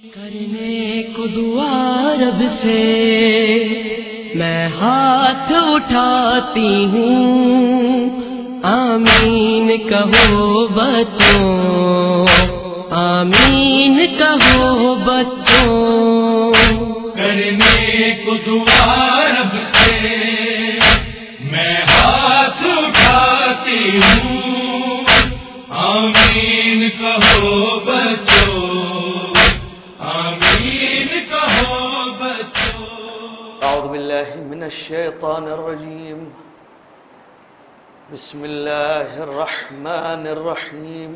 کرنے کو دعا رب سے میں ہاتھ اٹھاتی ہوں، آمین کہو بچوں، آمین کہو بچوں۔ کرنے کو دعا رب سے میں ہاتھ اٹھاتی ہوں، آمین کہو بچوں، آمین کہو بچوں۔ اعوذ باللہ من الشیطان الرجیم، بسم اللہ الرحمن الرحیم،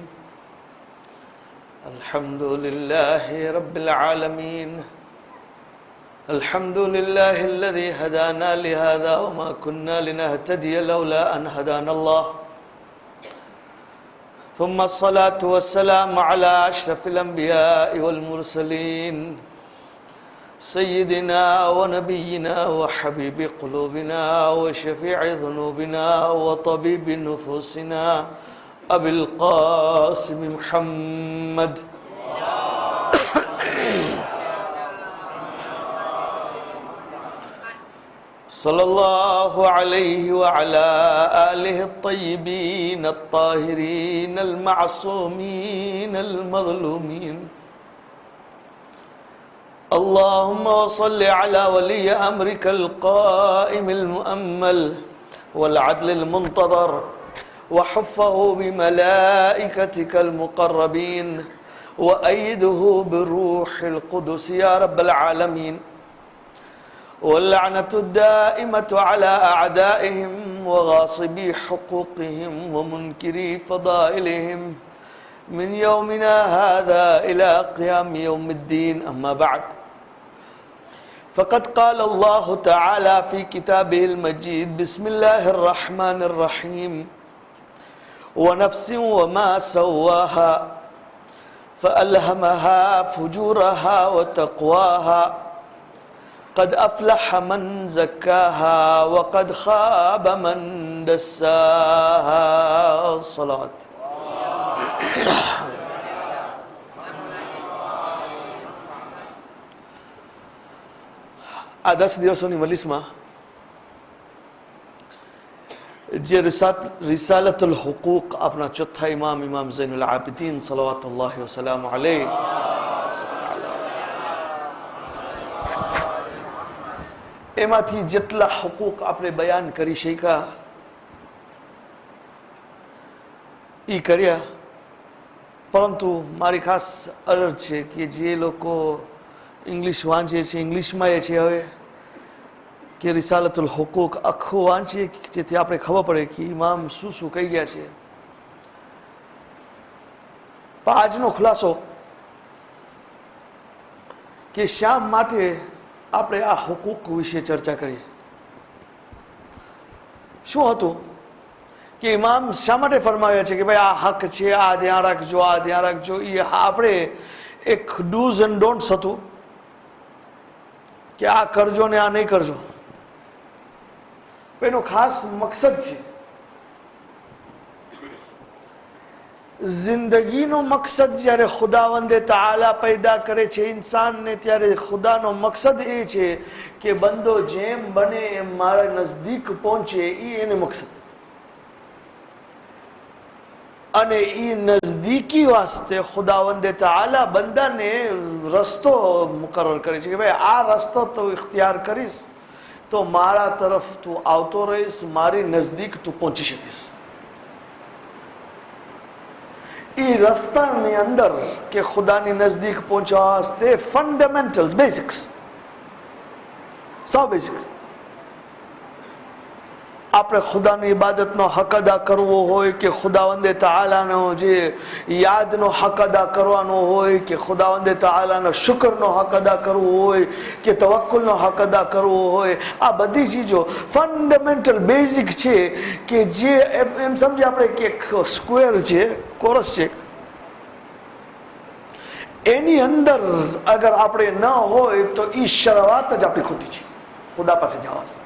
الحمد للہ رب العالمین، الحمد للہ الذي هدانا لهذا وما كنا لنهتدي لولا أن هدانا الله، ثم الصلاة والسلام على أشرف الأنبياء والمرسلين سيدنا ونبينا وحبيب قلوبنا وشفيع ذنوبنا وطبيب نفوسنا أبي القاسم محمد صلی اللہ علیہ وعلى آلہ الطیبین الطاہرین المعصومین المظلومین۔ اللہم صل علی ولی امرک القائم المؤمل والعدل المنتظر وحفه بملائکتک المقربین وأیدہ بروح القدس یا رب العالمین، واللعنة الدائمة على أعدائهم وغاصبي حقوقهم ومنكري فضائلهم من يومنا هذا إلى قيام يوم الدين، أما بعد، فقد قال الله تعالى في كتابه المجيد: بسم الله الرحمن الرحيم، ونفس وما سواها فألهمها فجورها وتقواها، قد أفلح من زكاها وقد خاب من دساها۔ صلاة આ 10 દિવસોની મજલિસમાં જે રિસાલતુલ હુકૂક આપણા ચોથા ઇમામ ઝૈનુલ આબિદીન સલાવતુલ્લાહિ વસલામુ અલૈહ એમાંથી જેટલા હુકૂક આપણે બયાન કરી શક્યા એ કર્યા, પરંતુ મારી ખાસ અરજ છે કે જે લોકો ઇંગ્લિશ વાંચે છે, ઇંગ્લિશમાં એ છે હવે કે રિસાલતુલ હુકૂક આખું વાંચીએ, જેથી આપણે ખબર પડે કે ઇમામ શું શું કહી ગયા છે। પણ આજનો ખુલાસો કે શા માટે આપણે આ હુકૂક વિશે ચર્ચા કરીએ। શું હતું કે ઇમામ શા માટે ફરમાવ્યા છે કે ભાઈ આ હક છે, આ ધ્યાન રાખજો, આ ધ્યાન રાખજો। એ આપણે એક ડૂઝ એન્ડ ડોન્ટ્સ હતું કે આ કરજો ને આ નહીં કરજો। એનો ખાસ મકસદ છે, જિંદગીનો મકસદ જ્યારે ખુદાવંદે તાઆલા પેદા કરે છે ઇન્સાનને, ત્યારે ખુદાનો મકસદ એ છે કે બંદો જેમ બને એમ મારા નજદીક પહોંચે, એ એને મકસદ। અને એ નજદીકી વાસ્તે ખુદાવંદે તાઆલા બંદાને રસ્તો મુકર્રર કરે છે કે ભાઈ આ રસ્તો તો ઇખ્તિયાર કરીશ તો મારા તરફ તું આવતો રહીશ, મારી નજદીક તું પહોંચી શકીશ। એ રસ્તાની અંદર કે ખુદાની નજદીક પહોંચવા વાસ્તે ફંડામેન્ટલ્સ, બેઝિક્સ, સૌ બેઝિક આપણે ખુદાની ઇબાદતનો હક અદા કરવો હોય કે ખુદાવંદે તાઆલાનો જે યાદનો હક અદા કરવાનો હોય કે ખુદાવંદે તાઆલાનો શુક્રનો હક અદા કરવો હોય કે તવક્કુલનો હક અદા કરવો હોય, આ બધી ચીજો ફંડામેન્ટલ બેઝિક છે કે જે એમ સમજીએ આપણે કે એક સ્ક્વેર છે, કોરસ છે, એની અંદર અગર આપણે ન હોય તો એ શરૂઆત જ આપણી ખોટી છે ખુદા પાસે જવા વાસ્તે।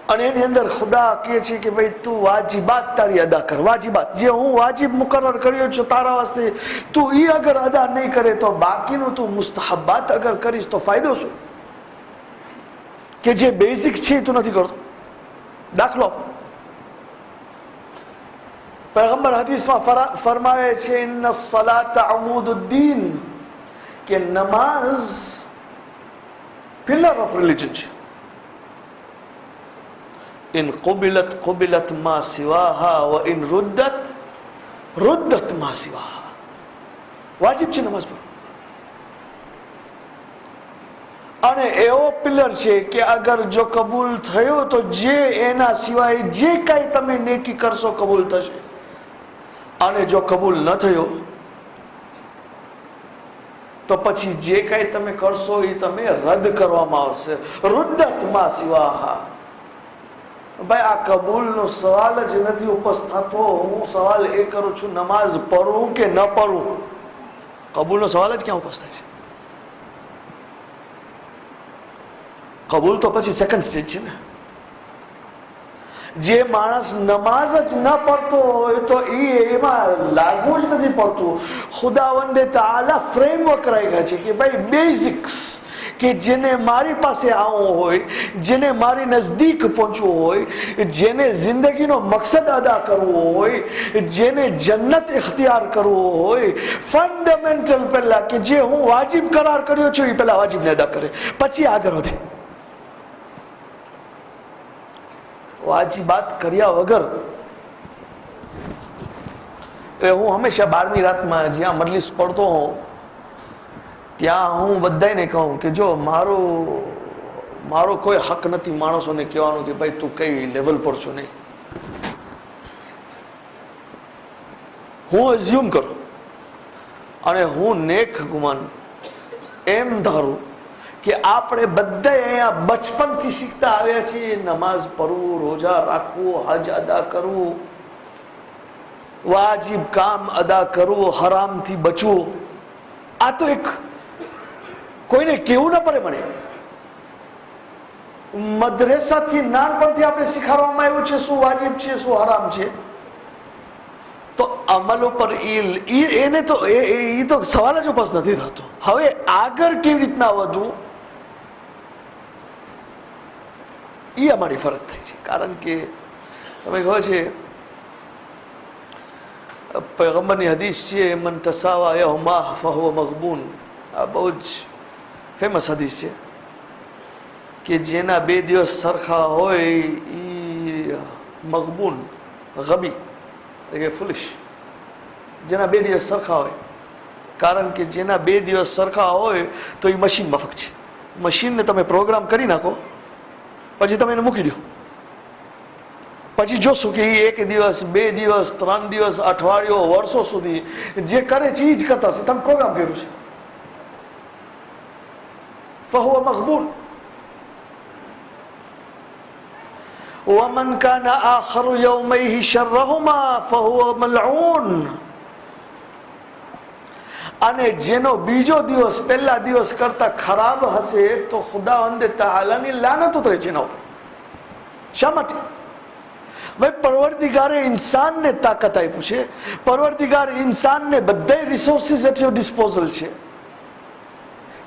અને એની અંદર ખુદા કહે છે કે ભાઈ તું વાજિબાત તારી અદા કર. વાજિબાત જે હું વાજિબ મુકર્રર કર્યો છું તારા વાસ્તે, તું એ અગર અદા નહીં કરે તો બાકીનું તું મુસ્તહબાત અગર કરીશ તો ફાયદો શું? કે જે બેઝિક છે તું નથી કરતો. દાખલો પૈગંબર હદીસમાં ફરમાવે છે ઇન્ન સલાત અમૂદુદ્દીન, કે નમાઝ પિલર ઓફ રિલિજન છે. ઇન કુબિલત કુબિલત મા સિવાહા વ ઇન રુદ્દત રુદ્દત મા સિવાહા. વાજિબ છે નમાઝ પર. અને એવો પિલર છે કે અગર જો કબૂલ થયો તો જે એના સિવાય જે કાંઈ તમે નેકી કરશો કબૂલ થશે, અને જો કબૂલ ન થયો તો પછી જે કાંઈ તમે કરશો એ તમે રદ કરવામાં આવશે. રુદ્દત મા સિવાહા. ભાઈ આ કબૂલનો સવાલ જ નથી ઉપસ્થિત થતો. હું સવાલ એ કરું છું નમાઝ પઢું કે ન પઢું, કબૂલનો સવાલ જ ક્યાં ઉપસ્થિત થાય છે? કબૂલ તો પછી સેકન્ડ સ્ટેજ છે ને. જે માણસ નમાઝ જ ન પડતો હોય તો એમાં લાગવું જ નથી પડતું. ખુદાવંદે તાઆલા ફ્રેમવર્ક રાખ્યા છે કે ભાઈ બેઝિક્સ, કે જેને મારી પાસે આવવું હોય, જેને મારી નજદીક પહોંચવું હોય, જેને જિંદગીનો મકસદ અદા કરવો હોય, જેને જન્નત ઇખ્તિયાર કરવો હોય, ફંડામેન્ટલ પહેલા કે જે હું વાજિબ કરાર કર્યો છું એ પહેલા વાજિબને અદા કરે, પછી આગળ વધે. વાજિબાત કર્યા વગર હું હંમેશા 12મી રાતમાં જ્યાં મજલિસ પડતો હોઉં ત્યાં હું બધાને કહું કે જો મારો કોઈ હક નથી માણસોને કહેવાનું કે ભાઈ તું કઈ લેવલ પર છો. નહીં, હું એઝ્યુમ કરું અને હું નેક ગુમાન એમ ધારું કે આપણે બધા અહીંયા બચપનથી શીખતા આવ્યા છીએ નમાઝ પઢવું, રોજા રાખવું, હજ અદા કરવું, વાજિબ કામ અદા કરવું, હરામથી બચવું. આ તો એક કોઈને કેવું ન પડે. મને મદ્રેસાથી નાનપણથી આપણે શીખવાડવામાં આવ્યું છે શું વાજિબ છે શું હરામ છે. તો અમલ ઉપર એને તો એ તો સવાલ જ ઉપસ્થિત નથી થતો. હવે આગળ કેવી રીતના વધવું એ અમારી ફરજ થાય છે. કારણ કે તમે કહો છે પૈગંબરની હદીસ છે મન તસાવા યહુમા ફહુવ મગબૂન. આ બહુ જ ફેમસ હદીસ છે કે જેના 2 દિવસ સરખા હોય એ મગબૂન, ગબી એટલે કે ફુલિશ. જેના 2 દિવસ સરખા હોય, કારણ કે જેના 2 દિવસ સરખા હોય તો એ મશીન માફક છે. મશીનને તમે પ્રોગ્રામ કરી નાખો પછી તમે એને મૂકી દો, પછી જોશો કે એ 1 દિવસ 2 દિવસ 3 દિવસ અઠવાડિયો વર્ષો સુધી જે કરે છે એ જ કરતા હશે. તમે પ્રોગ્રામ કર્યું છે. ફહુવ મગબૂન. વમન કાના આખરુ યૌમૈહિ શર્રહુમા ફહુવ મલઊન. અને જેનો બીજો દિવસ પહેલા દિવસ કરતા ખરાબ હશે તો ખુદાવંદે તાઆલાની લાનત ઉતરે છે એના ઉપર. શા માટે? ભાઈ પરવરદિગારે ઇન્સાનને તાકાત આપ્યું છે. પરવરદિગાર ઇન્સાનને બધા રિસોર્સિસ એટલે ડિસ્પોઝલ છે.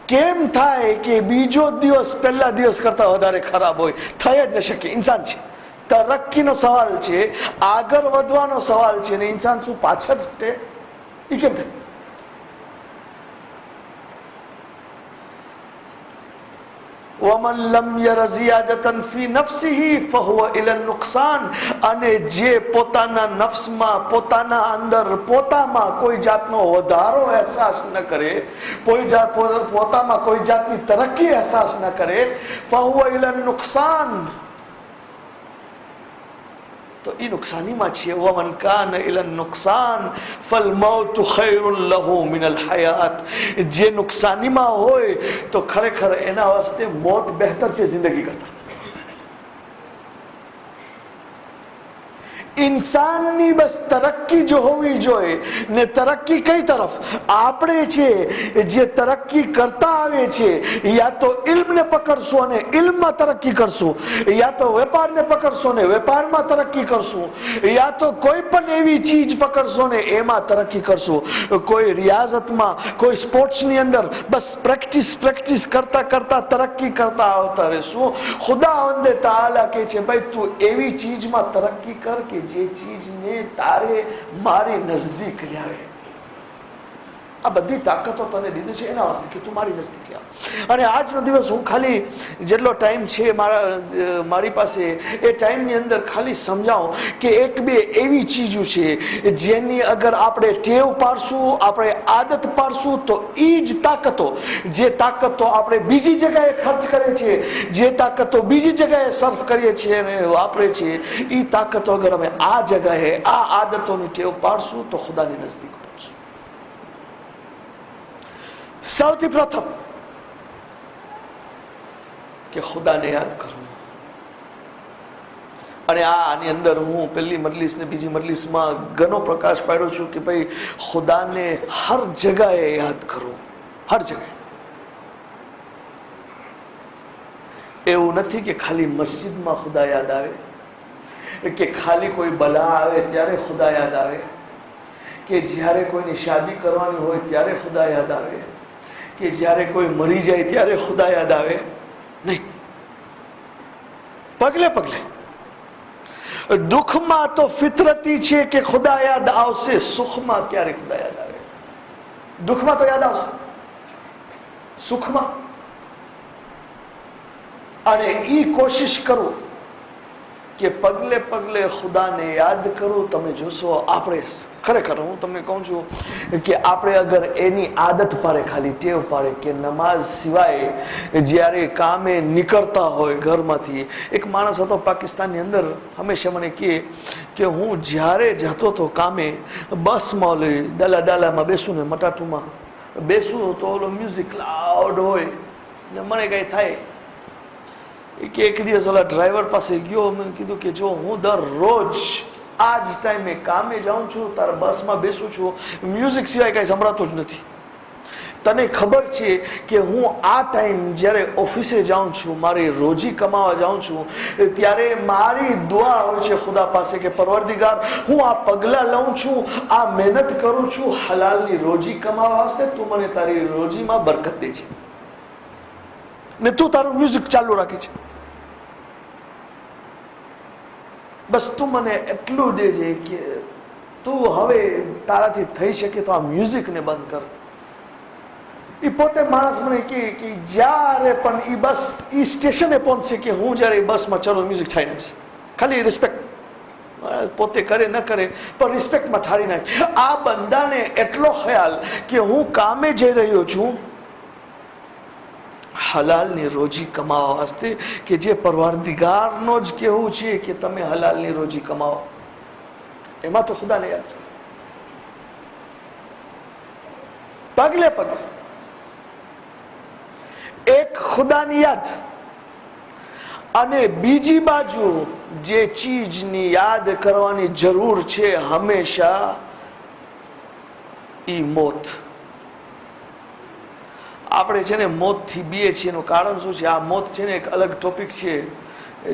કેમ થાય કે બીજો દિવસ પહેલા દિવસ કરતા વધારે ખરાબ હોય? થઈ જ ન શકે. ઇન્સાન છે, તરક્કીનો સવાલ છે, આગળ વધવાનો સવાલ છે, ને ઇન્સાન શું પાછળ છે? એ કેમ થાય? ومن لم ير زيادة في نفسه فهو إلى النقصان. અને જે પોતાના નફ્સમાં, પોતાના અંદર, પોતામાં કોઈ જાતનો વધારો અહેસાસ ન કરે, પોતામાં કોઈ જાતની તરક્કી અહેસાસ ન કરે, فهو إلى النقصان. તો એ નુકસાનીમાં છે. વમન કાન ઇલા નુકસાન ફલમૌત ખૈરુન લહુ મિનલ હયાત. જે નુકસાનીમાં હોય તો ખરેખર એના વાસ્તે મોત બહેતર છે જિંદગી કરતા. इंसाननी बस तरक्की जो होवी જોઈએ ને તરક્કી કઈ તરફ આપણે છે જે તરક્કી કરતા આવે છે યા તો ઇલ્મને પકડશું અને ઇલ્મમાં તરક્કી કરશું યા તો વેપારને પકડશું ને વેપારમાં તરક્કી કરશું યા તો કોઈ પણ એવી ચીજ પકડશો ને એમાં તરક્કી કરશું કોઈ રિયાઝતમાં કોઈ સ્પોર્ટ્સની અંદર બસ પ્રેક્ટિસ કરતા કરતા તરક્કી કરતા આવતા રહેશું ખુદાવંદ તાઆલા કહે છે ભાઈ તું એવી ચીજમાં તરક્કી કર કે જે ચીજને તારે મારી નજદીક લાવે આ બધી તાકાતો તને દીધી છે એના વાસ્તે કે તું મારી નજદીક લાવ અને આજનો દિવસ હું ખાલી જેટલો ટાઈમ છે મારી પાસે એ ટાઈમની અંદર ખાલી સમજાવું કે એક બે એવી ચીજો છે જેની અગર આપણે ટેવ પાડશું આપણે આદત પાડશું તો એ જ તાકાતો જે તાકાતો આપણે બીજી જગ્યાએ ખર્ચ કરીએ છીએ જે તાકાતો બીજી જગ્યાએ સર્ફ કરીએ છીએ અને વાપરીએ છીએ એ તાકાતો અગર અમે આ જગ્યાએ આ આદતોની ટેવ પાડશું તો ખુદાની નજદીક સૌથી પ્રથમ કે ખુદાને યાદ કરવું અને આની અંદર હું પહેલી મજલિસ ને બીજી મજલિસમાં ઘણો પ્રકાશ પાડ્યો છું કે ભાઈ ખુદાને હર જગ્યાએ યાદ કરવું હર જગ્યાએ એવું નથી કે ખાલી મસ્જિદમાં ખુદા યાદ આવે કે ખાલી કોઈ બલા આવે ત્યારે ખુદા યાદ આવે કે જ્યારે કોઈની શાદી કરવાની હોય ત્યારે ખુદા યાદ આવે કે જ્યારે કોઈ મરી જાય ત્યારે ખુદા યાદ આવે નહીં પગલે પગલે દુઃખમાં તો ફિતરતી છે કે ખુદા યાદ આવશે સુખમાં ક્યારે ખુદા યાદ આવે દુઃખમાં તો યાદ આવશે સુખમાં અને ઈ કોશિશ કરો કે પગલે પગલે ખુદાને યાદ કરું તમે જોશો આપણે ખરેખર હું તમને કહું છું કે આપણે અગર એની આદત પાડે ખાલી ટેવ પાડે કે નમાઝ સિવાય જ્યારે કામે નીકળતા હોય ઘરમાંથી એક માણસ હતો પાકિસ્તાનની અંદર હંમેશા મને કહે કે હું જ્યારે જતો હતો કામે બસમાં ઓલી ડાલામાં બેસું ને મટાટુમાં બેસું તો ઓલો મ્યુઝિક લાઉડ હોય ને મને કંઈ થાય કે એક દિવસ ઓલા ડ્રાઈવર પાસે ગયો મેં કીધું કે જો હું દરરોજ આ જ ટાઈમે કામે જાઉં છું તારા બસમાં બેસું છું મ્યુઝિક સિવાય કાંઈ સંભળાતું જ નથી તને ખબર છે કે હું આ ટાઈમ જ્યારે ઓફિસે જાઉં છું મારી રોજી કમાવા જાઉં છું ત્યારે મારી દુઆ હોય છે ખુદા પાસે કે પરવરદિગાર હું આ પગલાં લઉં છું આ મહેનત કરું છું હલાલની રોજી કમાવા વાસ્તે તું મને તારી રોજીમાં બરકત દે છે ને તું તારું મ્યુઝિક ચાલુ રાખે છે બસ તું મને એટલું દેજે કે તું હવે તારાથી થઈ શકે તો આ મ્યુઝિકને બંધ કર એ પોતે માણસ મને કે જ્યારે પણ એ બસ એ સ્ટેશને પહોંચશે કે હું જ્યારે એ બસમાં ચડું મ્યુઝિક ઠારી નાખશે ખાલી રિસ્પેક્ટ પોતે કરે ન કરે પણ રિસ્પેક્ટમાં ઠારી નાખે આ બંદાને એટલો ખ્યાલ કે હું કામે જઈ રહ્યો છું હલાલની રોજી કમાવા વાસ્તે કે જે પરવરદિગારનો જ કહેવું છે કે તમે હલાલની રોજી કમાવો એમાં તો ખુદાને યાદ કરો પગલે પગલે એક ખુદાની યાદ અને બીજી બાજુ જે ચીજની યાદ કરવાની જરૂર છે હંમેશા ઈ મોત આપણે છે ને મોતથી બીએ છીએ એનું કારણ શું છે આ મોત છે ને એક અલગ ટોપિક છે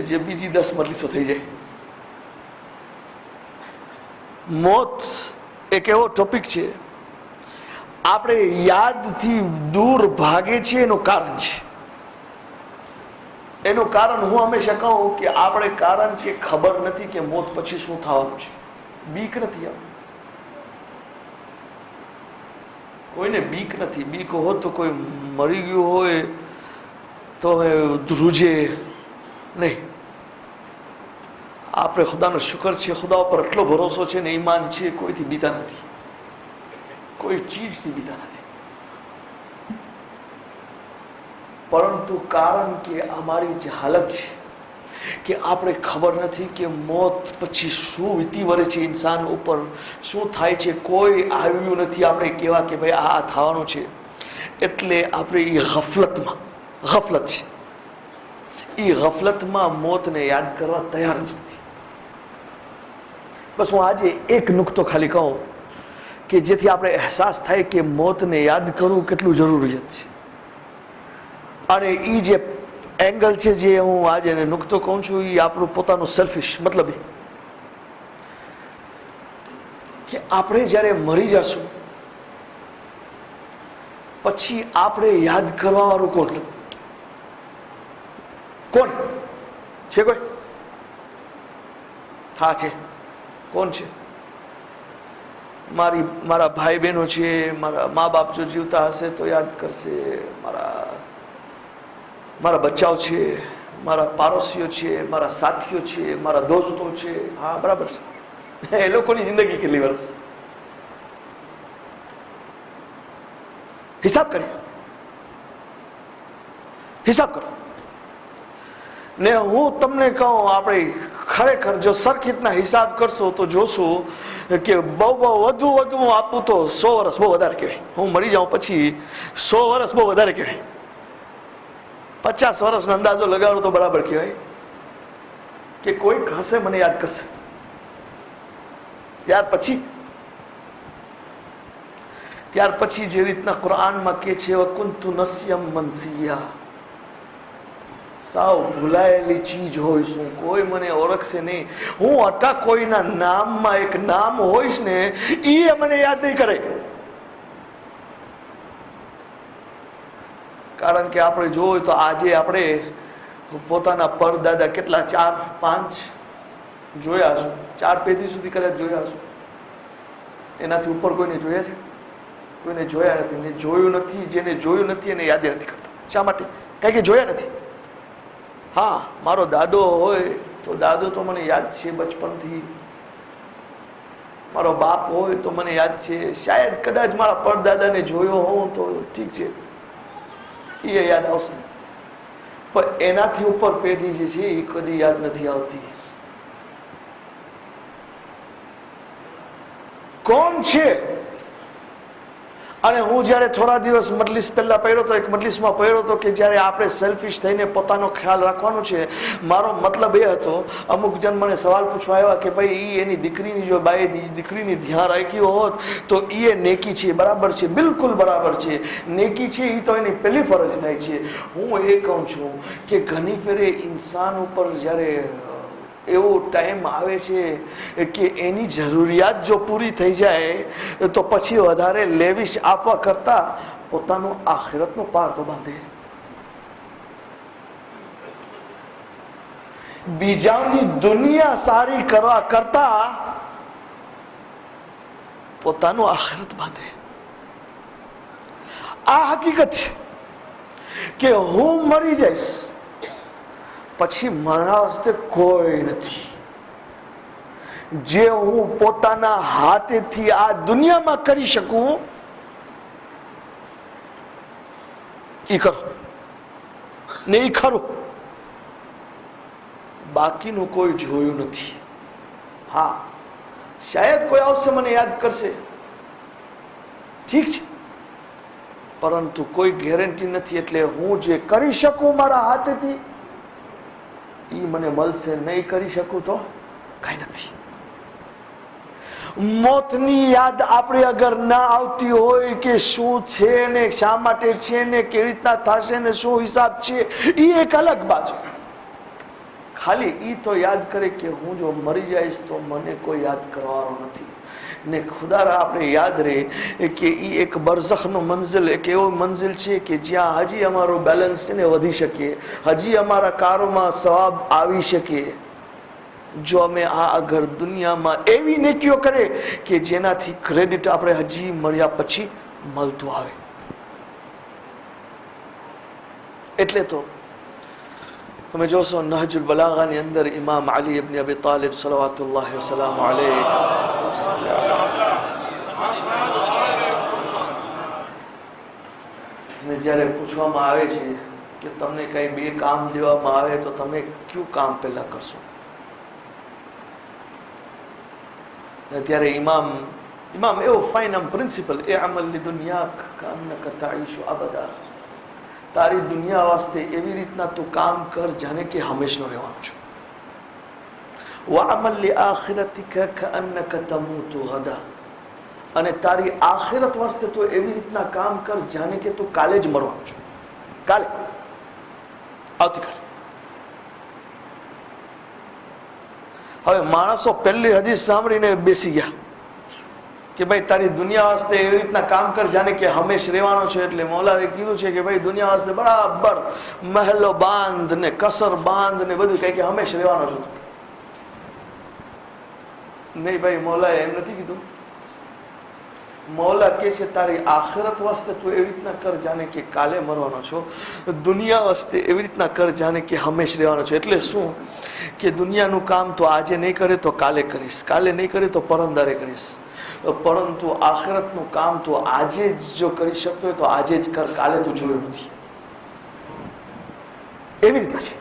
જે બીજી 10 મજલિસો થઈ જાય મોત એક એવો ટોપિક છે આપણે યાદથી દૂર ભાગે છે એનું કારણ છે એનું કારણ હું હંમેશા કહું કે આપણે કારણ કે ખબર નથી કે મોત પછી શું થવાનું છે બીક નથી આવતી કોઈને બીક નથી બીક હોત તો કોઈ મરી ગયું હોય તો ધ્રુજે નહીં આપણે ખુદાનો શુકર છે ખુદા ઉપર એટલો ભરોસો છે ને ઈમાન છે કોઈથી બીતા નથી કોઈ ચીજથી બીતા નથી પરંતુ કારણ કે અમારી જે હાલત છે કે આપણે ખબર નથી કે મોત પછી શું વીતી વળે છે ઇન્સાન ઉપર શું થાય છે કોઈ આવ્યું નથી આપણે કહેવા કે ભાઈ આ થવાનું છે એટલે આપણે એ ગફલત છે એ ગફલતમાં મોતને યાદ કરવા તૈયાર જ નથી બસ હું આજે એક નુકતો ખાલી કહું કે જેથી આપણે અહેસાસ થાય કે મોતને યાદ કરવું કેટલું જરૂરિયાત છે. અને એ જે એંગલ છે જે હું આજે નુકતો કહું છું એ આપણું પોતાનું સેલ્ફિશ મતલબ કે આપણે જ્યારે મરી જશું પછી આપણે યાદ કરવા વાળું કોણ છે? કોઈ? હા છે. કોણ છે? મારા ભાઈ બહેનો છે, મારા મા બાપ જો જીવતા હશે તો યાદ કરશે, મારા બચ્ચાઓ છે, મારા પાડોશીઓ છે, મારા સાથીઓ છે, મારા દોસ્તો છે. હા બરાબર છે. એ લોકોની જિંદગી કેટલી વર્ષ? હિસાબ કરીએ, હિસાબ કરો. ને હું તમને કહું, આપણે ખરેખર જો સરખી રીતના હિસાબ કરશો તો જોશો કે બહુ વધુ હું આપું તો 100 વર્ષ બહુ વધારે કહેવાય. હું મરી જાઉં પછી 100 વર્ષ બહુ વધારે કહેવાય. 50 વર્ષનો અંદાજો લગાડો તો બરાબર કહેવાય કે કોઈક હશે મને યાદ કરશે. ત્યાર પછી જે રીતના કુરાનમાં કે છે વકુંતુ નસ્યમ મનસિયા, સાવ ભૂલાયેલી ચીજ હોય શું, કોઈ મને ઓળખશે નહીં. હું અટા કોઈના નામમાં એક નામ હોઈશ ને એ મને યાદ નહીં કરે. કારણ કે આપણે જોયું તો આજે આપણે પોતાના પરદાદા કેટલા 4-5 જોયા હશું, 4 પેઢી સુધી કદાચ જોયા હશું. એનાથી ઉપર કોઈને જોયા છે? કોઈને જોયા નથી. ને જોયું નથી, જેને જોયું નથી એને યાદ નથી કરતા. શા માટે? કારણ કે જોયા નથી. હા, મારો દાદો હોય તો દાદો તો મને યાદ છે બચપનથી, મારો બાપ હોય તો મને યાદ છે, શાયદ કદાચ મારા પરદાદાને જોયો હોઉં તો ઠીક છે, એ યાદ આવશે. પણ એનાથી ઉપર પેઢી જે છે એ કદી યાદ નથી આવતી. કોણ છે? અને હું જ્યારે થોડા દિવસ મજલિસ પહેલા પડ્યો હતો, એક મજલિસમાં પડ્યો હતો કે જ્યારે આપણે સેલ્ફિશ થઈને પોતાનો ખ્યાલ રાખવાનો છે. મારો મતલબ એ હતો, અમુક જણ મને સવાલ પૂછવા આવ્યા કે ભાઈ એની દીકરીની જો બાએ દીકરીની ધ્યાન રાખ્યું હોત તો એ નેકી છે. બરાબર છે, બિલકુલ બરાબર છે, નેકી છે, એ તો એની પહેલી ફરજ થાય છે. હું એ કહું છું કે ઘણી ફેરે ઇન્સાન ઉપર જ્યારે એવો ટાઈમ આવે છે કે એની જરૂરિયાત જો પૂરી થઈ જાય તો પછી વધારે લેવિશ આપવા કરતા પોતાનું આખિરતનો પાર તો બાંધે. બીજાની દુનિયા સારી કરવા કરતા પોતાનું આખિરત બાંધે. આ હકીકત છે કે હું મરી જઈશ પછી મારા વાસ્તે કોઈ નથી. જે હું પોતાના હાથેથી આ દુનિયામાં કરી શકું એ કરો ને એ ખરું. બાકીનું કોઈ જોયું નથી. હા, શાયદ કોઈ આવશે મને યાદ કરશે, ઠીક છે, પરંતુ કોઈ ગેરંટી નથી. એટલે હું જે કરી શકું મારા હાથેથી એ મને મળશે, નહીં કરી શકું તો કઈ નથી. મોતની યાદ આપણે અગર ના આવતી હોય કે શું છે ને શા માટે છે ને કેવી રીતના થશે ને શું હિસાબ છે, એ એક અલગ બાજુ. ખાલી એ તો યાદ કરે કે હું જો મરી જઈશ તો મને કોઈ યાદ કરવાનો નથી. ને ખુદારા આપણે યાદ રહે કે એ એક બરઝખનો મંઝિલ, એક એવો મંઝિલ છે કે જ્યાં હજી અમારો બેલેન્સ છે ને વધી શકે, હજી અમારા કારોમાં સવાબ આવી શકે જો અમે આ અગર દુનિયામાં એવી નેકીઓ કરે કે જેનાથી ક્રેડિટ આપણે હજી મળ્યા પછી મળતું આવે. એટલે તો તમે જોશો નહજુલ બલાગાની અંદર ઇમામ અલી ઇબ્ન અબી તાલિબ સલવાતુલ્લાહ વસલામ અલૈહ ને જ્યારે પૂછવામાં આવે છે કે તમને કઈ બે કામ દેવામાં આવે તો તમે કયું કામ પહેલા કરશો, ત્યારે ઇમામ એવો ફાઇન આમ પ્રિન્સિપલ એ અમલ લિદુનિયાક કાન્નક તાઈશુ અબદા, તારી દુનિયા વાસ્તે એવી રીતના તું કામ કર જાણે કે હંમેશનો રહેવાનું છું. વઅમલ લિઆખિરતિકા કઅન્નકા તમૂતુ ગદા, અને તારી આખિરત વાસ્તે તું એવી રીતના કામ કર જાણે કે તું કાલે જ મરવાનો છો, કાલે, આવતીકાલે. હવે માણસો પહેલી હદીસ સાંભળીને બેસી ગયા કે ભાઈ તારી દુનિયા વાસ્તે એવી રીતના કામ કર જાણે કે હંમેશ રહેવાનો છે. એટલે મૌલાએ કીધું છે કે ભાઈ દુનિયા વાસ્તે બરાબર મહેલો બાંધ ને કસર બાંધ ને બધું કઈ કે હંમેશ રહેવાનો છું. નહીં ભાઈ, મૌલાએ એમ નથી કીધું. મૌલા કે છે તારી આખિરત વાસ્તે તું એવી રીતના કર જાણે કે કાલે મરવાનો છો, દુનિયા વાસ્તે એવી રીતના કર જાણે કે હંમેશ રહેવાનો છે. એટલે શું કે દુનિયાનું કામ તો આજે નહીં કરે તો કાલે કરીશ, કાલે નહીં કરે તો પરમદારે કરીશ, પરંતુ આખિરતનું કામ તો આજે જ જો કરી શકતો હોય તો આજે જ કર, કાલે તું જોયું નથી. એવી રીતના છે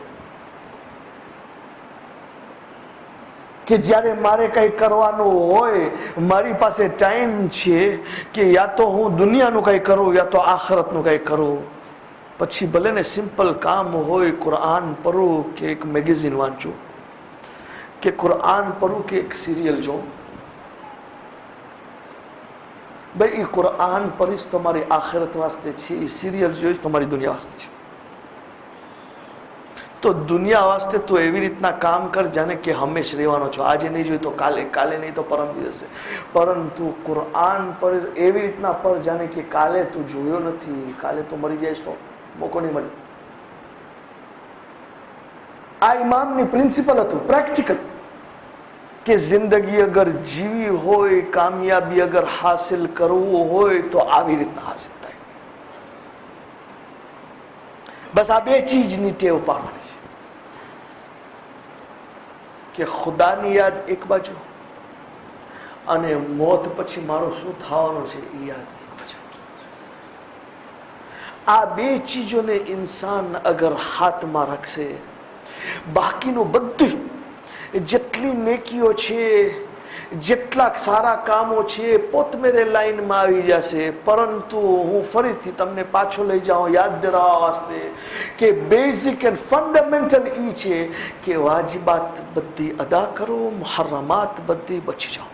કે જ્યારે મારે કંઈ કરવાનું હોય, મારી પાસે ટાઈમ છે કે યા તો હું દુનિયાનું કંઈ કરું યા તો આખિરતનું કંઈ કરું. પછી ભલે ને સિમ્પલ કામ હોય, કુરાન પઢું કે એક મેગેઝિન વાંચું, કે કુરાન પઢું કે એક સિરિયલ જોઉં. ભાઈ એ કુરાન પઢીશ તમારી આખિરત વાસ્તે છે, એ સિરિયલ જોઈશ તમારી દુનિયા વાસ્તે છે. તો દુનિયા વાસ્તે તો એવી રીતના કામ કર જાણે કે હંમેશ રહેવાનો છો, આજે નહીં જોઈ તો કાલે, કાલે નહીં તો પરમ દિવસે. પરંતુ કુરાન પર એવી રીતના પર જાણે કે કાલે તું જોયો નથી, કાલે તો મરી જઈશ તો મોકો નહીં મળે. આ ઇમામની પ્રિન્સિપલ હતું, પ્રેક્ટિકલ, કે જિંદગી અગર જીવી હોય, કામયાબી અગર હાસિલ કરવું હોય તો આવી રીતના હાસિલ થાય. બસ આ બે ચીજની ટેવ પાડવાની છે કે ખુદાની યાદ એક બાજુ અને મોત પછી મારું શું થવાનું છે એ યાદ એક બાજુ. આ બે ચીજોને ઇન્સાન અગર હાથમાં રાખશે, બાકીનું બધું જેટલી નેકીઓ છે, જેટલા સારા કામો છે પોતમેરે લાઈનમાં આવી જશે. પરંતુ હું ફરીથી તમને પાછો લઈ જાઉં યાદ દિલાવવા વાસ્તે કે બેઝિક એન્ડ ફંડામેન્ટલ ઈ છે કે વાજિબાત બધી અદા કરો, મુહર્રમાત બધી બચી જાઓ.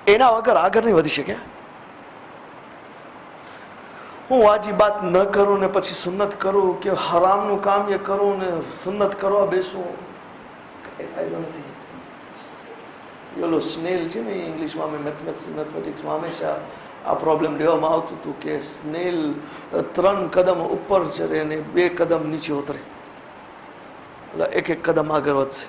એના વગર આગળ નહીં વધી શકે. હું વાજિબાત ન કરું ને પછી સુન્નત કરું, કે હરામનું કામ એ કરું ને સુન્નત કરવા બેસું, કઈ ફાયદો નથી. ઓલો સ્નેલ છે ને, ઇંગ્લિશમાં મેથમેટિક્સમાં હંમેશા આ પ્રોબ્લેમ લેવામાં આવતું હતું કે સ્નેલ 3 કદમ ઉપર ચડે અને 2 કદમ નીચે ઉતરે, એટલે એક કદમ આગળ વધશે.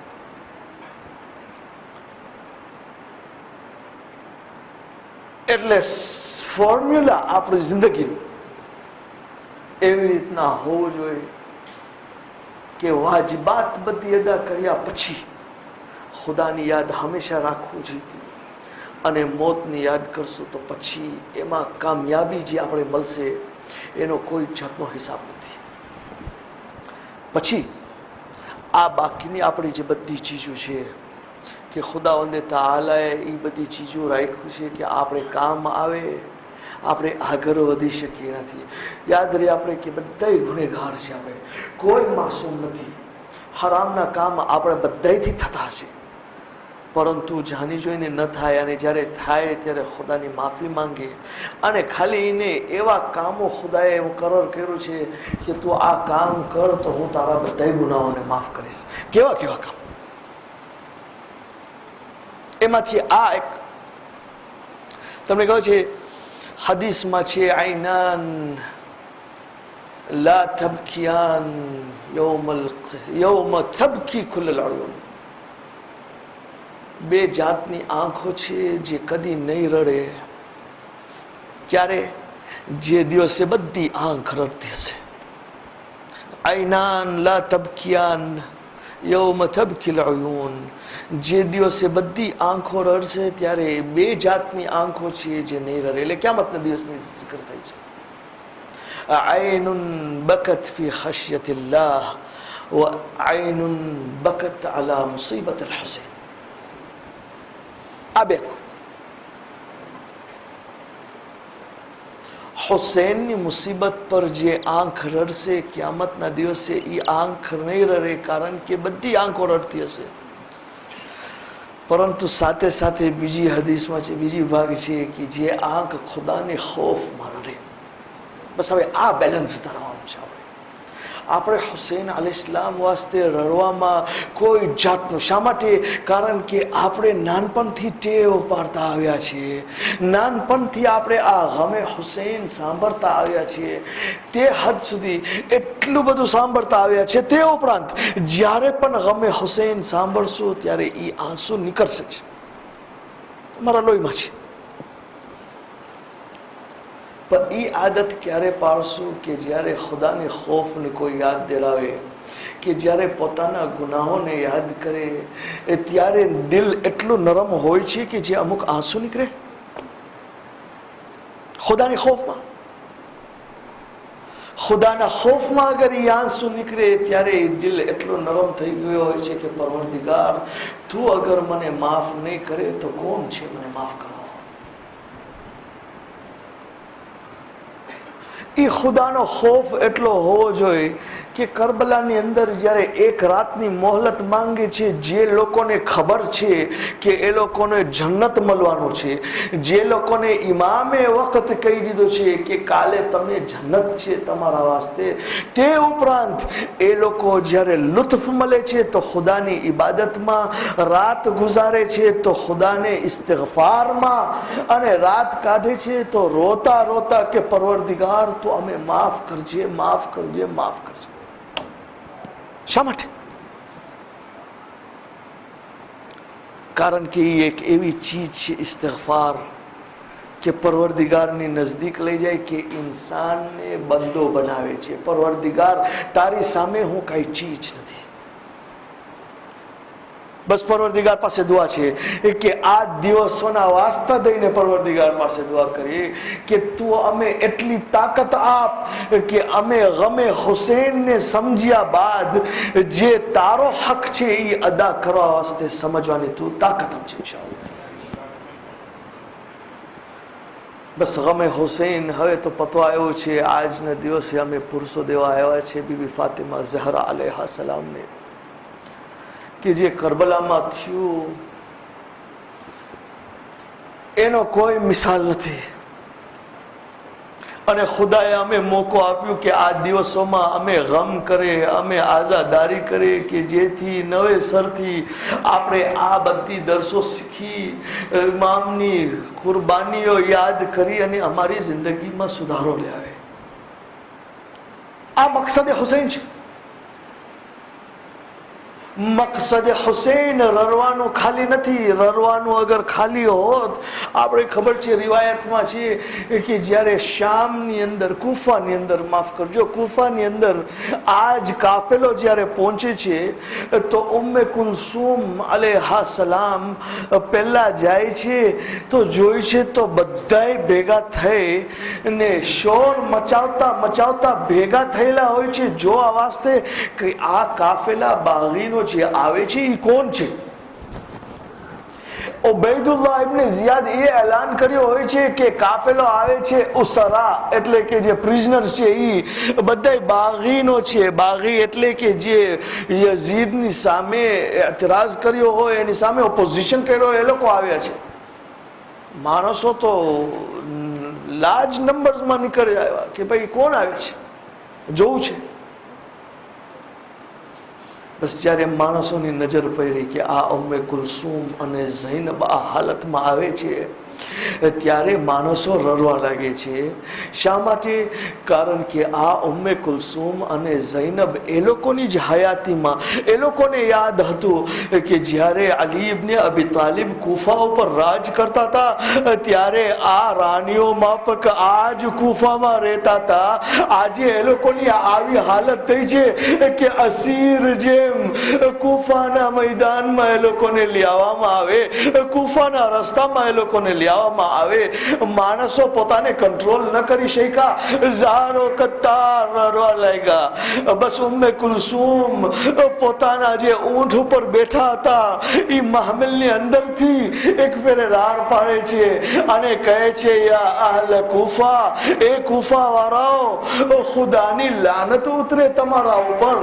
એટલે ફોર્મ્યુલા આપણી જિંદગીનું એવી રીતના હોવું જોઈએ કે વાજિબાત બધી અદા કર્યા પછી ખુદાની યાદ હંમેશા રાખવું જોઈએ, અને મોતની યાદ કરશું તો પછી એમાં કામયાબી જે આપણે મળશે એનો કોઈ જાતનો હિસાબ નથી. પછી આ બાકીની આપણી જે બધી ચીજો છે કે ખુદાવંદે તઆલાએ એ બધી ચીજો રાખ્યું છે કે આપણે કામ આવે, આપણે આગળ વધી શકીએ નથી. યાદ રહે આપણે કે બધા ગુનેગાર છે, આપણે કોઈ માસૂમ નથી. હરામના કામ આપણે બધાથી થતા હશે, પરંતુ જાણી જોઈને ન થાય, અને જ્યારે થાય ત્યારે ખુદાની માફી માંગે. અને ખાલી એને એવા કામો ખુદાએ મુકરર કર્યું છે કે તું આ કામ કર તો હું તારા બધા ગુનાહોને માફ કરીશ. કેવા કેવા કામ! એમાંથી આ એક તમને કહું છે, હદીસમાં છે, આઈનાન લા તબકિયાન યૌમ તબકી કુલ્લ અયુન. 2 જાતની આંખો છે જે કદી નહીં રડે. ક્યારે? જે દિવસે બધી આંખ રડતી હશે. આઈનાન લા તબકિયાન યૌમ તબકીલ અયુન. જે દિવસે બધી આંખો રડશે ત્યારે 2 જાતની આંખો છે જે નહીં રડે. એટલે ક્યામતના દિવસની zikr થઈ છે. આઈનુન બકત ફી ખશ્યતિલ્લાહ વ આઈનુન બકત અલા મુસીબત અલ-હુસૈન. આ 2 હુસૈનની મુસીબત પર જે આંખ રડશે ક્યામતના દિવસે એ આંખ નહીં રડે, કારણ કે બધી આંખો રડતી હશે. પરંતુ સાથે સાથે બીજી હદીસમાં છે, બીજી ભાગ છે કે જે આંખ ખુદાને ખૌફમાં રહે. બસ હવે આ બેલેન્સ ધરાવવાનું છે. આપણે હુસૈન અલૈહિસ્સલામ વાસ્તે રડવામાં કોઈ જાતનું, શા માટે? કારણ કે આપણે નાનપણથી ટેવ પાડતા આવ્યા છીએ, નાનપણથી આપણે આ ગમે હુસૈન સાંભળતા આવ્યા છીએ, તે હદ સુધી એટલું બધું સાંભળતા આવ્યા છે. તે ઉપરાંત જ્યારે પણ ગમે હુસૈન સાંભળશું ત્યારે એ આંસુ નીકળશે જ, તમારા લોહીમાં છે. પણ એ આદત ક્યારે પાડશું કે જ્યારે ખુદાની ખૌફને કોઈ યાદ દિલાવે, કે જ્યારે પોતાના ગુનાહોને યાદ કરે, ત્યારે દિલ એટલું નરમ હોય છે કે જે અમુક આંસુ નીકળે ખુદાની ખૌફમાં. ખુદાના ખૌફમાં અગર એ આંસુ નીકળે ત્યારે એ દિલ એટલો નરમ થઈ ગયો હોય છે કે પરવરદિગાર, તું અગર મને માફ નહીં કરે તો કોણ છે મને માફ કરો. એ ખુદાનો ખૌફ એટલો હોવો જોઈએ કે કરબલાની અંદર જ્યારે એક રાતની મોહલત માંગે છે, જે લોકોને ખબર છે કે એ લોકોને જન્નત મળવાનું છે, જે લોકોને ઇમામે વખત કહી દીધો છે કે કાલે તમને જન્નત છે તમારા વાસ્તે, તે ઉપરાંત એ લોકો જ્યારે લુત્ફ મળે છે તો ખુદાની ઇબાદતમાં રાત ગુજારે છે, તો ખુદાને ઇસ્તિગફારમાં અને રાત કાઢે છે તો રોતા રોતા કે પરવરદિગાર તો અમે માફ કરજે, માફ કરજે, માફ કરજે. શા માટે? કારણ કે એ એક એવી ચીજ છે ઇસ્તિગફાર કે પરવરદિગારની નજદીક લઈ જાય, કે ઇન્સાનને બંદો બનાવે છે. પરવરદિગાર, તારી સામે હું કઈ ચીજ નથી. બસ પરવરદિગાર પાસે દુઆ છે કે આ દિવસોના વાસ્તા દઈને પરવરદિગાર પાસે દુઆ કરીએ કે તું અમે એટલી તાકાત આપ કે અમે ગમે હુસૈનને સમજ્યા બાદ જે તારો હક છે એ અદા કરવા વાસ્તે સમજવાની તું તાકાત આપજે ઇન્શાઅલ્લાહ. બસ ગમે હુસૈન હવે તો પતો આવ્યો છે. આજના દિવસે અમે પુરુષો દેવા આવ્યા છે બીબી ફાતિમા ઝહરા અલૈહા સલામને, કે જે કરબલામાં થયું એનો કોઈ મિસાલ નથી. અને ખુદાએ અમે મોકો આપ્યું કે આ દિવસોમાં અમે ગમ કરે, અમે આઝાદારી કરે, કે જેથી નવેસરથી આપણે આ બધી દર્શો શીખી, ઇમામની કુરબાનીઓ યાદ કરી અને અમારી જિંદગીમાં સુધારો લાવે. આ મકસદ હુસૈન છે. મકસદ હુસૈન રડવાનું ખાલી નથી. રડવાનું અગર ખાલી હોત, આપણે ખબર છે રિવાયતમાં છે કે જ્યારે શામની અંદર, કૂફાની અંદર, માફ કરજો, કૂફાની અંદર આજ કાફેલો જ્યારે પહોંચે છે તો ઉમ્મે કુલસુમ અલૈહા સલામ પહેલા જાય છે તો જોઈ છે તો બધાય ભેગા થઈ ને શોર મચાવતા મચાવતા ભેગા થયેલા હોય છે જોવા વાસ્તે કે આ કાફેલા બાગીનો જે આવે છે એ કોણ છે. ઉબૈદુલ્લાહ ઇબ્ન ઝિયાદ એ એલાન કર્યો હોય છે કે કાફેલો આવે છે ઉસરા, એટલે કે જે પ્રિઝનર છે એ બધા બાગીનો છે. બાગી એટલે કે જે યઝીદની સામે એતરાઝ કર્યો હોય, એની સામે ઓપોઝિશન કર્યો હોય, એ લોકો આવ્યા છે. માણસો તો લાર્જ નંબર્સમાં નીકળી આવ્યા કે ભાઈ કોણ આવે છે, જોવું છે. બસ જ્યારે માણસોની નજર પડી કે આ ઉમ્મે કુલસુમ અને ઝૈનબ આ હાલતમાં આવે છે ત્યારે માણસો રડવા લાગે છે. શા માટે? કારણ કે આ ઉમ્મે કુલસુમ અને ઝૈનબ એ લોકોની જ હયાતીમાં એ લોકોને યાદ હતું કે જ્યારે અલી ઇબ્ન અબી તાલિબ કૂફા ઉપર રાજ કરતા હતા ત્યારે આ રાણીઓ માફક આ જ કૂફામાં રહેતા હતા. આજે એ લોકોની આવી હાલત થઈ છે કે અસીર જેમ કૂફાના મેદાનમાં એ લોકોને લેવામાં આવે, કૂફાના રસ્તામાં એ લોકોને લેવામાં આવે, માણસો પોતાને કંટ્રોલ ન કરી શક્યા, ઝારો કત્તાર રડવા લાગ્યા. બસ ઉમ્મે કુલસુમ પોતાના જે ઊંટ ઉપર બેઠા હતા એ મહમલની અંદરથી એક ફેરે રાડ પાડે છે અને કહે છે, યા અહલ કૂફા, એ કૂફા વાળાઓ, ખુદાની લાનત ઉતરે તમારા ઉપર.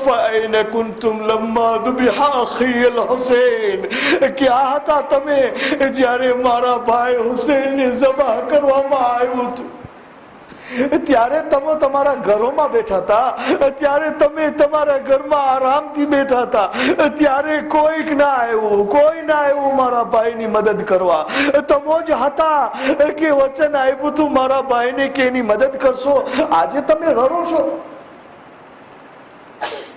ફૈન કુંતુમ લમ્મા દુબિહા અખી અલ હુસૈન, ક્યાં હતા તમે જ્યારે મારા ભાઈ હુસૈનને ઝબહ કરવામાં આવ્યું હતું? ત્યારે તમે તમારા ઘરોમાં બેઠા હતા, ત્યારે તમે તમારા ઘરમાં આરામથી બેઠા હતા, ત્યારે કોઈક ના આવ્યું, કોઈ ના આવ્યું મારા ભાઈની મદદ કરવા. તમો જ હતા કે વચન આપ્યું હતું મારા ભાઈને કે એની મદદ કરશો. આજે તમે રડો છો,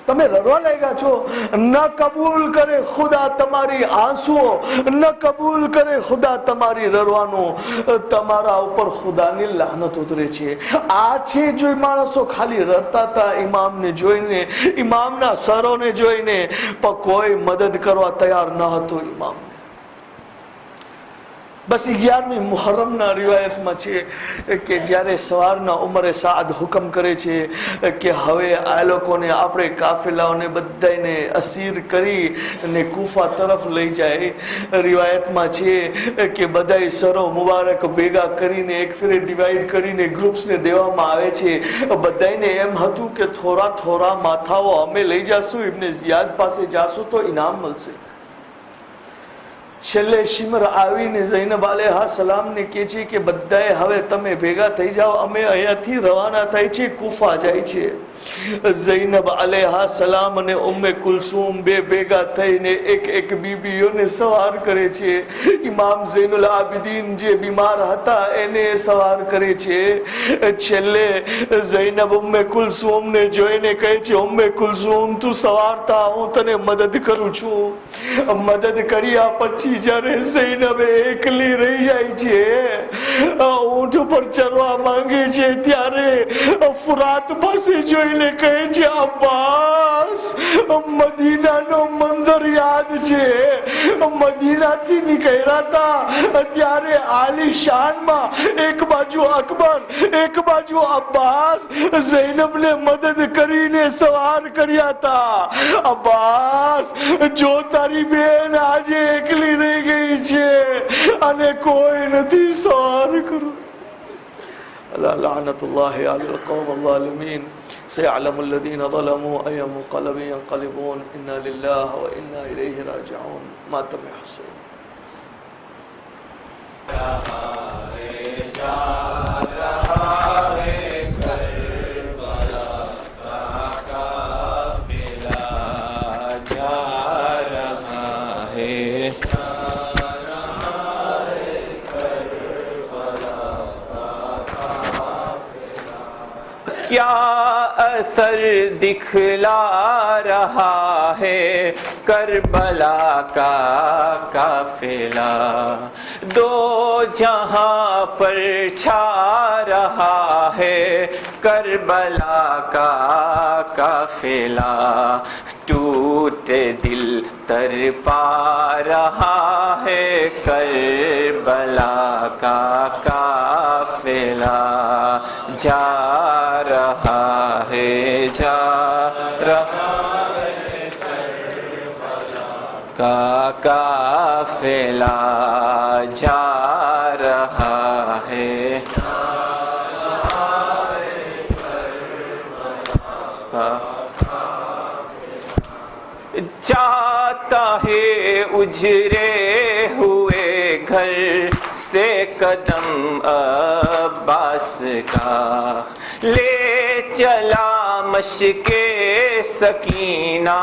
તમે રડવા લાગ્યા છો. ન કબૂલ કરે ખુદા તમારી આંસુઓ, ન કબૂલ કરે ખુદા તમારી રડવાનું, તમારા ઉપર ખુદાની લાનત ઉતરે છે. આ છે જો માણસો ખાલી રડતા હતા ઇમામને જોઈને, ઇમામના સરોને જોઈને, પણ કોઈ મદદ કરવા તૈયાર ન હતો ઇમામને. બસ 11મી મુહર્રમના રિવાયતમાં છે કે જ્યારે સવારના ઉમરે સાદ હુકમ કરે છે કે હવે આ લોકોને આપણે કાફેલાઓને બધાને અસીર કરી અને કૂફા તરફ લઈ જાય. રિવાયતમાં છે કે બધાય સરો મુબારક ભેગા કરીને એક ફેરે ડિવાઈડ કરીને ગ્રુપ્સને દેવામાં આવે છે. બધાને એમ હતું કે થોડા થોડા માથાઓ અમે લઈ જાશું, ઇબ્ને ઝિયાદ પાસે જાશું તો ઇનામ મળશે. છેલ્લે શિમર આવીને ઝૈનબ અલૈહા સલામને કહે છે કે બધાએ હવે તમે ભેગા થઈ જાઓ, અમે અહીંયાથી રવાના થાય છે, કૂફા જાય છે. ઝૈનબ અલૈહા સલામ અને ઉમ્મે કુલસુમ બે ભેગા થઈને એક એક બીબીઓને સવાર કરે છે. ઇમામ ઝૈનુલ આબિદીન જે બીમાર હતા એને સવાર કરે છે. છેલ્લે ઝૈનબ ઉમ્મે કુલસુમને જોઈને કહે છે, ઉમ્મે કુલસુમ તું સવાર થા, હું તને મદદ કરું છું. મદદ કર્યા પછી જ્યારે ઝૈનબ એકલી રહી જાય છે, ઊંટ ઉપર ચડવા માંગે છે, ત્યારે ફુરાત પાસે જોઈને કહે છે, અબ્બાસ મદીનાનો મંઝર યાદ છે, મદીનાથી નીકળ્યા હતા ત્યારે આલીશાનમાં એક બાજુ અકબર એક બાજુ અબ્બાસ ઝૈનબને મદદ કરીને સવાર કર્યા હતા. અબ્બાસ જો તારી બેન આજે એકલી રહી ગઈ છે અને કોઈ નથી સવાર કરો. લعنતુલ્લાહ અલલ કૌમ الظالمين. سيعلم الذين ظلموا أي منقلب ينقلبون. إنا لله وإنا إليه راجعون. ماتم حسين. क्या असर दिखला रहा है करबला का काफिला, दो जहां पर छा रहा है करबला का काफिला, टूटे दिल तरपा रहा है करबला का काफिला, जा रहा है जा रहा है का काफिला, जा रहा है जाता है उजरे हुए घर से कदम अब्बास का, ले चला मशके सकीना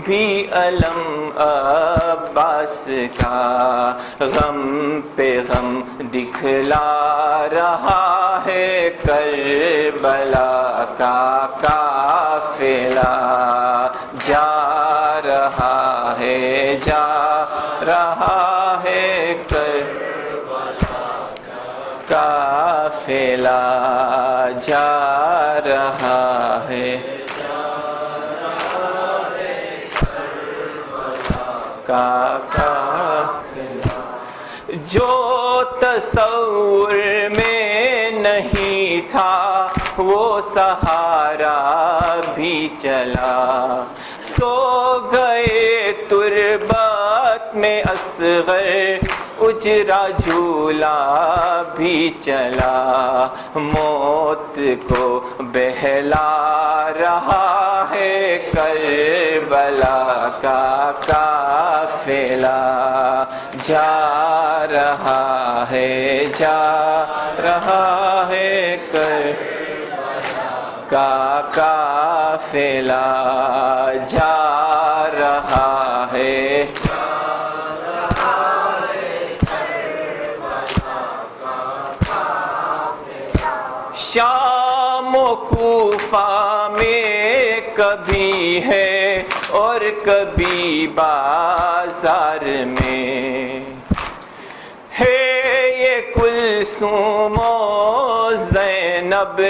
भी अलम अब्बास का, गम पे गम दिखला रहा है करबला का काफिला, जा रहा है जा रहा है करबला का काफिला, जा रहा है का काफिला, जो نہیں تھا وہ سہارا بھی چلا، سو گئے تربت میں اصغر اجرا جھولا بھی چلا، موت کو بہلا رہا ہے کربلا کا قافلہ، جا رہا ہے جا رہا ہے کربلا کا قافلہ، جا رہا ہے شام و کوفہ میں کبھی ہے اور کبھی بازار میں ہے یہ کلثوم و زینب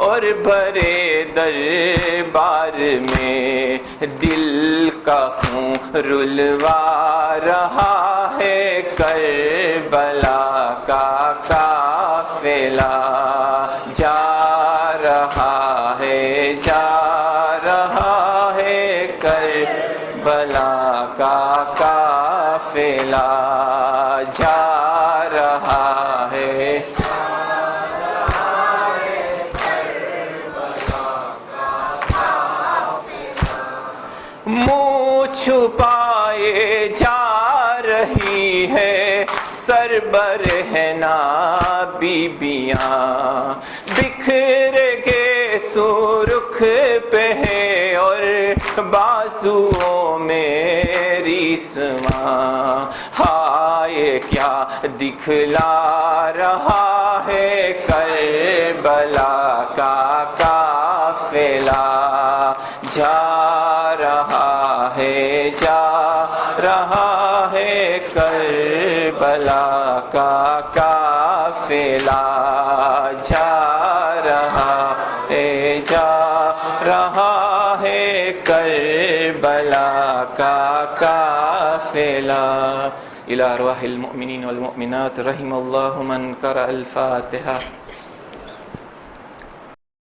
اور بھرے دربار میں دل کا خون رلوا رہا ہے کربلا کا قافلہ، جا رہا ہے جا رہا ہے کربلا کا قافلہ، جا رہا ہے منہ چھپائے جا رہی ہے سربرہنا بیبیاں، بکھر کے سرخ پہ ہے اور بازوؤں میں ریسواں، ہائے کیا دکھلا رہا ہے کربلا کا قافلہ، جا رہا ہے جا رہا ہے کربلا کا قافلہ، جا رہا ہے جا رہا ہے کربلا کا قافلہ۔ إلى أرواح المؤمنين والمؤمنات رحم الله من قرأ الفاتحة.